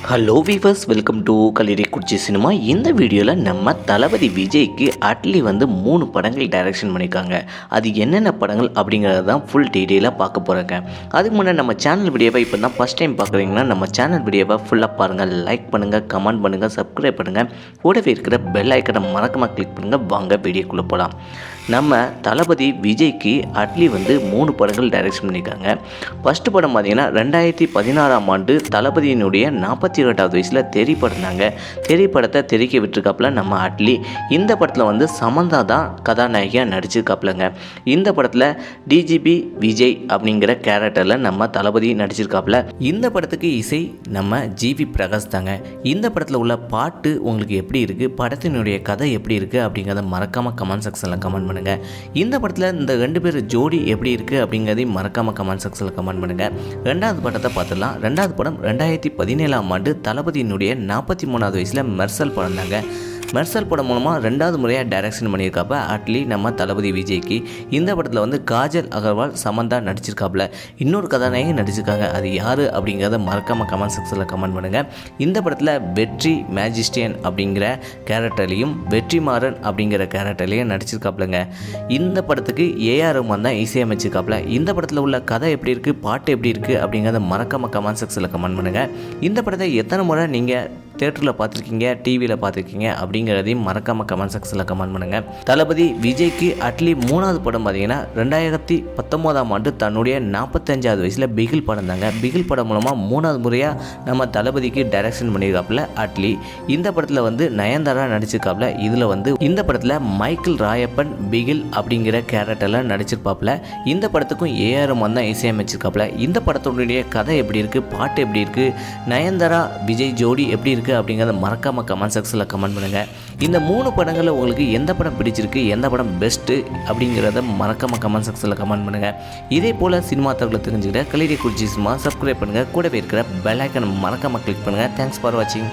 Hello viewers, welcome to கலிரி குச்சி cinema. இந்த வீடியோவில் நம்ம தளபதி விஜய்க்கு அட்லி வந்து 3 படங்கள் டைரக்ஷன் பண்ணியிருக்காங்க. அது என்னென்ன படங்கள் அப்படிங்கிறத தான் ஃபுல் டீட்டெயிலாக பார்க்க போகிறேங்க. அதுக்கு முன்னாடி நம்ம சேனல் வீடியோவை இப்போ தான் ஃபஸ்ட் டைம் பார்க்குறீங்கன்னா நம்ம சேனல் வீடியோவை ஃபுல்லாக பாருங்கள். லைக் பண்ணுங்கள், கமெண்ட் பண்ணுங்கள், சப்ஸ்கிரைப் பண்ணுங்கள். கூடவே இருக்கிற பெல் ஐக்கனை மறக்காமல் கிளிக் பண்ணுங்கள். வாங்க வீடியோக்குள்ளே போகலாம். நம்ம தளபதி விஜய்க்கு அட்லி வந்து 3 படங்கள் டைரக்ஷன் பண்ணியிருக்காங்க. ஃபஸ்ட்டு படம் பார்த்திங்கன்னா 2016ஆம் ஆண்டு தளபதியினுடைய 42வது வயசில் தெறி படம்னாங்க. தெறி படத்தை தெறிக்க விட்டுருக்காப்புல நம்ம அட்லி. இந்த படத்தில் வந்து சமந்தா தான் கதாநாயகியாக நடிச்சிருக்காப்புலங்க. இந்த படத்தில் டிஜிபி விஜய் அப்படிங்கிற கேரக்டரில் நம்ம தளபதி நடிச்சிருக்காப்புல. இந்த படத்துக்கு இசை நம்ம ஜிவி பிரகாஷ் தாங்க. இந்த படத்தில் உள்ள பாட்டு உங்களுக்கு எப்படி இருக்குது, படத்தினுடைய கதை எப்படி இருக்குது அப்படிங்கிறத மறக்காமல் கமெண்ட் செக்ஷனில் கமெண்ட் பண்ணுங்கள். இந்த படத்தில் இந்த 2 பேர் ஜோடி எப்படி இருக்குது அப்படிங்கிறதையும் மறக்காமல் கமெண்ட் செக்ஷனில் கமெண்ட் பண்ணுங்கள். 2வது படத்தை பார்த்துடலாம். 2வது படம் 2017ஆம் ஆண்டு தளபதியினுடைய 43வது வயசில் மெர்சல் படம் தாங்க. மெர்சல் படம் மூலமாக 2வது முறையாக டைரக்ஷன் பண்ணியிருக்காப்ப அட்லி நம்ம தளபதி விஜய்க்கு. இந்த படத்தில் வந்து காஜல் அகர்வால், சமந்தா நடிச்சிருக்காப்புல. இன்னொரு கதாநாயகி நடிச்சிருக்காங்க. அது யார் அப்படிங்கிறத மறக்காமல் கமெண்ட் செக்ஷனில் கமெண்ட் பண்ணுங்கள். இந்த படத்தில் வெற்றி மேஜிஸ்ட்ரியன் அப்படிங்கிற கேரக்டர்லையும் வெற்றிமாறன் அப்படிங்கிற கேரக்டர்லையும் நடிச்சிருக்காப்புலங்க. இந்த படத்துக்கு ஏஆர் ரஹ்மான் தான் இசையமைச்சிருக்காப்புல. இந்த படத்தில் உள்ள கதை எப்படி இருக்குது, பாட்டு எப்படி இருக்குது அப்படிங்கிறத மறக்காமல் கமெண்ட் செக்ஷனில் கமெண்ட் பண்ணுங்கள். இந்த படத்தை எத்தனை முறை நீங்கள் தியேட்டரில் பார்த்துருக்கீங்க, டிவியில் பார்த்துருக்கீங்க அப்படிங்கிறதையும் மறக்காமல் கமெண்ட் செக்ஷனில் கமெண்ட் பண்ணுங்கள். தளபதி விஜய்க்கு அட்லி 3வது படம் பார்த்தீங்கன்னா 2019ஆம் ஆண்டு தன்னுடைய 45வது வயசில் பிகில் படம் தாங்க. பிகில் படம் மூலமாக 3வது முறையாக நம்ம தளபதிக்கு டைரக்ஷன் பண்ணியிருக்காப்புல அட்லி. இந்த படத்தில் வந்து நயன்தாரா நடிச்சிருக்காப்புல. இதில் வந்து இந்த படத்தில் மைக்கேல் ராயப்பன் பிகில் அப்படிங்கிற கேரக்டரில் நடிச்சிருப்பாப்புல. இந்த படத்துக்கும் ஏஆர் ரஹ்மான் தான் இசையமைச்சிருக்காப்புல. இந்த படத்தினுடைய கதை எப்படி இருக்குது, பாட்டு எப்படி இருக்குது, நயன்தாரா விஜய் ஜோடி எப்படி இருக்குது அப்படிங்கிறத மறக்காமல் கமெண்ட் செக்ஷனில் கமெண்ட் பண்ணுங்கள். இந்த 3 படங்களில் உங்களுக்கு எந்த படம் பிடிச்சிருக்கு, எந்த படம் பெஸ்ட்டு அப்படிங்கிறத மறக்காமல் கமெண்ட் செக்ஷனில் கமெண்ட் பண்ணுங்கள். இதே போல் சினிமா தகவலை தெரிஞ்சுக்கிட்ட கலிரி குச்சி சினிமா சப்ஸ்கிரைப் பண்ணுங்கள். கூடவே இருக்கிற பெல் ஐக்கனை மறக்காமல் கிளிக் பண்ணுங்கள். தேங்க்ஸ் ஃபார் வாட்சிங்.